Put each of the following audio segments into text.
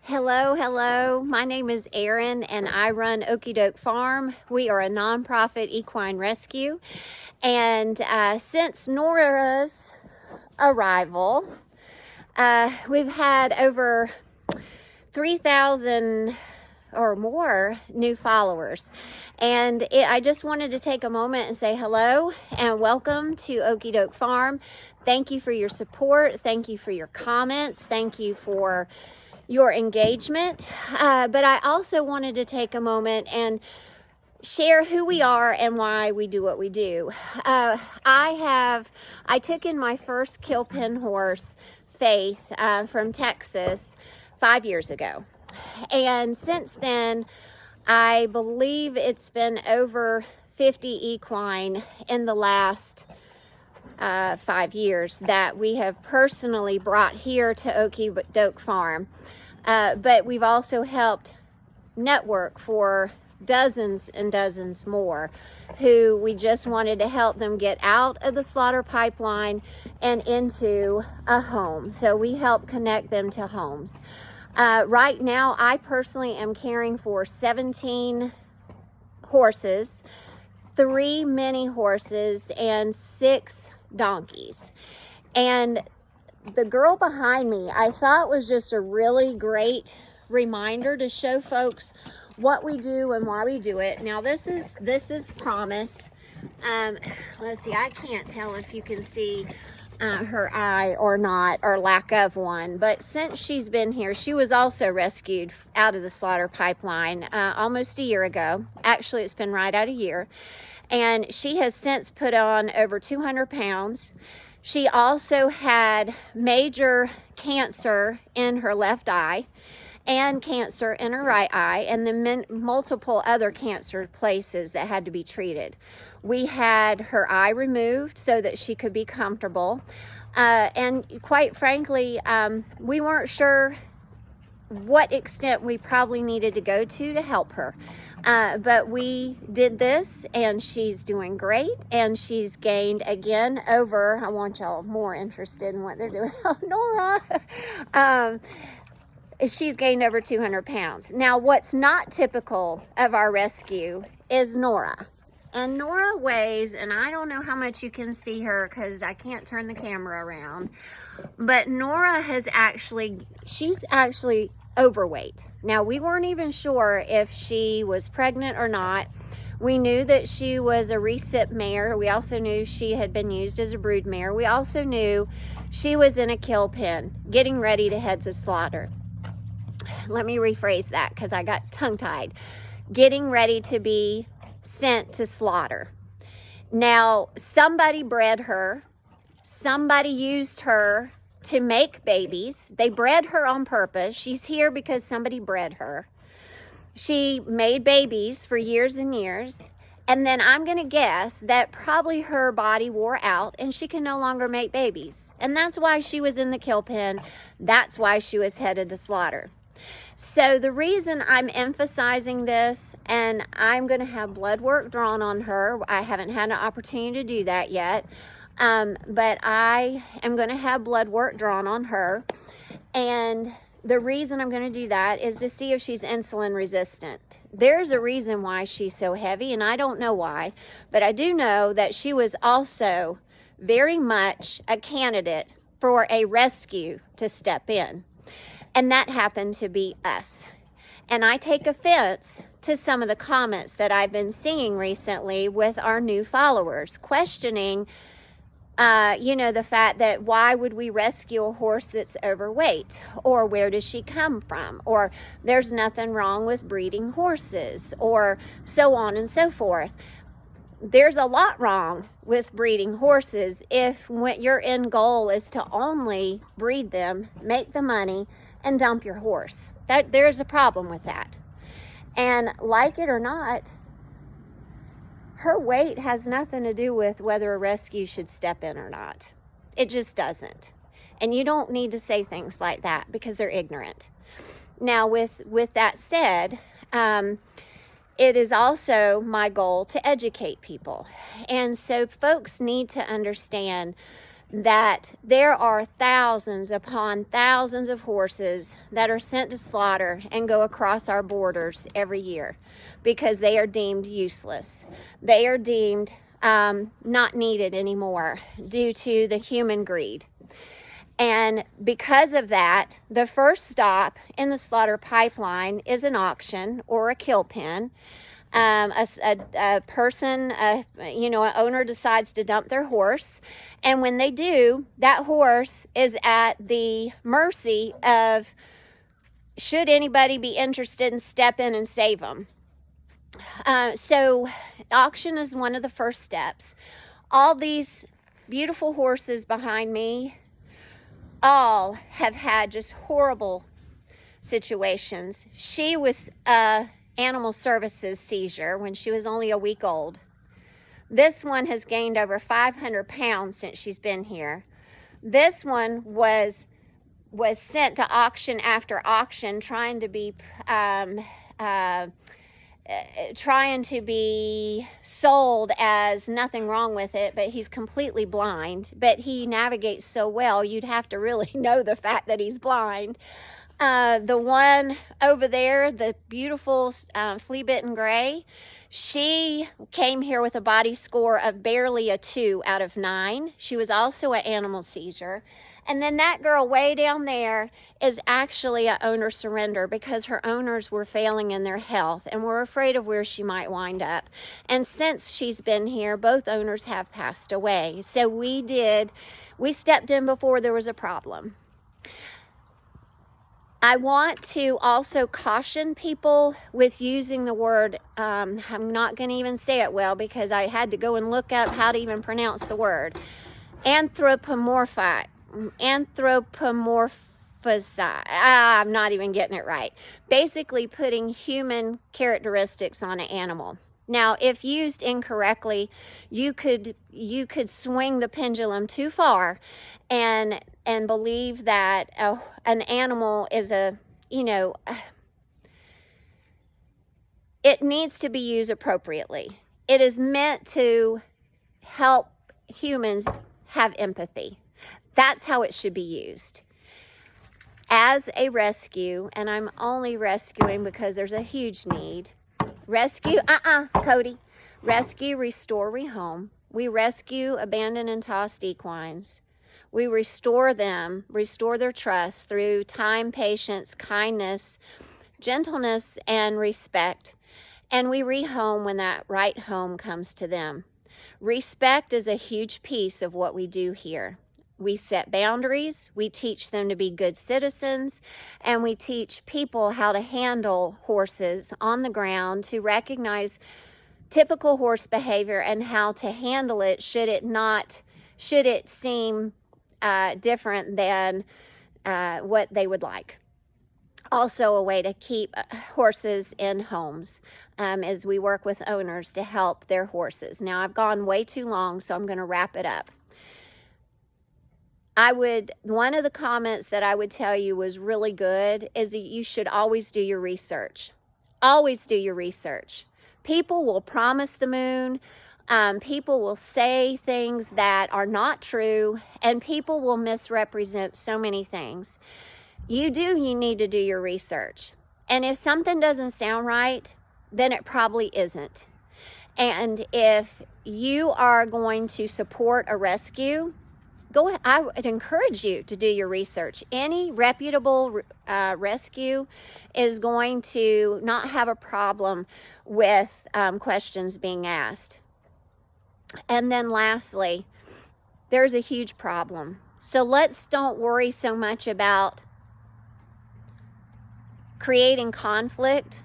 Hello, hello. My name is Erin and I run Okie Doke Farm. We are a nonprofit equine rescue. And since Nora's arrival, we've had over 3,000 or more new followers. And I just wanted to take a moment and say hello and welcome to Okie Doke Farm. Thank you for your support. Thank you for your comments. Thank you for your engagement. But I also wanted to take a moment and share who we are and why we do what we do. I took in my first kill pen horse, Faith, from Texas 5 years ago. And since then, I believe it's been over 50 equine in the last 5 years that we have personally brought here to Okie Doke Farm. But we've also helped network for dozens and dozens more who we just wanted to help them get out of the slaughter pipeline and into a home. So we help connect them to homes. Right now, I personally am caring for 17 horses, 3 mini horses, and 6 donkeys. And the girl behind me, I thought was just a really great reminder to show folks what we do and why we do it. Now this is Promise. Let's see, I can't tell if you can see her eye or not, or lack of one, but since she's been here, she was also rescued out of the slaughter pipeline almost a year ago. Actually, it's been right at a year, and she has since put on over 200 pounds. She also had major cancer in her left eye and cancer in her right eye, and then multiple other cancer places that had to be treated. We had her eye removed so that she could be comfortable. And quite frankly, we weren't sure what extent we probably needed to go to help her. But we did this, and she's doing great, and she's gained again over, I want y'all more interested in what they're doing. Oh, Nora! She's gained over 200 pounds. Now, what's not typical of our rescue is Nora. And Nora weighs, and I don't know how much you can see her because I can't turn the camera around, but Nora she's actually overweight. Now, we weren't even sure if she was pregnant or not. We knew that she was a recip mare. We also knew she had been used as a brood mare. We also knew she was in a kill pen, getting ready to head to slaughter. Let me rephrase that because I got tongue-tied. Getting ready to be sent to slaughter. Now, somebody bred her. Somebody used her to make babies. They bred her on purpose. She's here because somebody bred her. She made babies for years and years. And then I'm going to guess that probably her body wore out and she can no longer make babies. And that's why she was in the kill pen. That's why she was headed to slaughter. So the reason I'm emphasizing this, and I'm going to have blood work drawn on her. I haven't had an opportunity to do that yet. But I am going to have blood work drawn on her. And the reason I'm going to do that is to see if she's insulin resistant. There's a reason why she's so heavy, and I don't know why. But I do know that she was also very much a candidate for a rescue to step in. And that happened to be us. And I take offense to some of the comments that I've been seeing recently with our new followers, questioning, the fact that why would we rescue a horse that's overweight? Or where does she come from? Or there's nothing wrong with breeding horses, or so on and so forth. There's a lot wrong with breeding horses if your end goal is to only breed them, make the money, and dump your horse. There's a problem with that. And like it or not, her weight has nothing to do with whether a rescue should step in or not. It just doesn't. And you don't need to say things like that because they're ignorant. Now, with that said, it is also my goal to educate people. And so folks need to understand that there are thousands upon thousands of horses that are sent to slaughter and go across our borders every year because they are deemed useless. They are deemed not needed anymore due to the human greed. And because of that, the first stop in the slaughter pipeline is an auction or a kill pen. A person, an owner decides to dump their horse. And when they do, that horse is at the mercy of, should anybody be interested in step in and save them. So auction is one of the first steps. All these beautiful horses behind me all have had just horrible situations. She was animal services seizure when she was only a week old. This one has gained over 500 pounds since she's been here. This one was sent to auction after auction, trying to be sold as nothing wrong with it, but he's completely blind. But he navigates so well, you'd have to really know the fact that he's blind. The one over there, the beautiful flea-bitten gray, she came here with a body score of barely a 2 out of 9. She was also an animal seizure. And then that girl way down there is actually an owner surrender because her owners were failing in their health and were afraid of where she might wind up. And since she's been here, both owners have passed away. So we stepped in before there was a problem. I want to also caution people with using the word, I'm not going to even say it well because I had to go and look up how to even pronounce the word, anthropomorphize. I'm not even getting it right. Basically putting human characteristics on an animal. Now, if used incorrectly, you could swing the pendulum too far and believe that an animal is it needs to be used appropriately. It is meant to help humans have empathy. That's how it should be used. As a rescue, and I'm only rescuing because there's a huge need. Rescue, Cody. Rescue, restore, rehome. We rescue abandoned and tossed equines. We restore them, restore their trust through time, patience, kindness, gentleness, and respect. And we rehome when that right home comes to them. Respect is a huge piece of what we do here. We set boundaries, we teach them to be good citizens, and we teach people how to handle horses on the ground, to recognize typical horse behavior and how to handle it should it seem different than what they would like. Also a way to keep horses in homes as we work with owners to help their horses. Now I've gone way too long, so I'm going to wrap it up. One of the comments that I would tell you was really good is that you should always do your research. Always do your research. People will promise the moon. People will say things that are not true, and people will misrepresent so many things. You need to do your research. And if something doesn't sound right, then it probably isn't. And if you are going to support a rescue, I would encourage you to do your research. Any reputable rescue is going to not have a problem with questions being asked. And then lastly, there's a huge problem. So don't worry so much about creating conflict.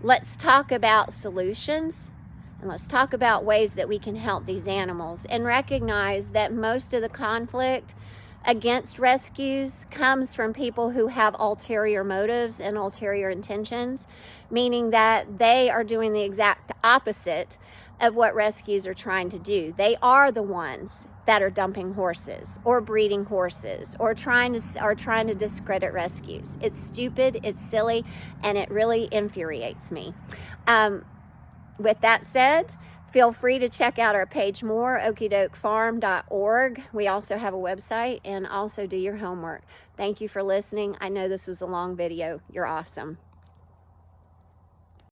Let's talk about solutions. And let's talk about ways that we can help these animals and recognize that most of the conflict against rescues comes from people who have ulterior motives and ulterior intentions, meaning that they are doing the exact opposite of what rescues are trying to do. They are the ones that are dumping horses or breeding horses or trying to discredit rescues. It's stupid, it's silly, and it really infuriates me. With that said, Feel free to check out our page more, okiedokefarm.org. We also have a website, and also do your homework. Thank you for listening. I know this was a long video. You're awesome.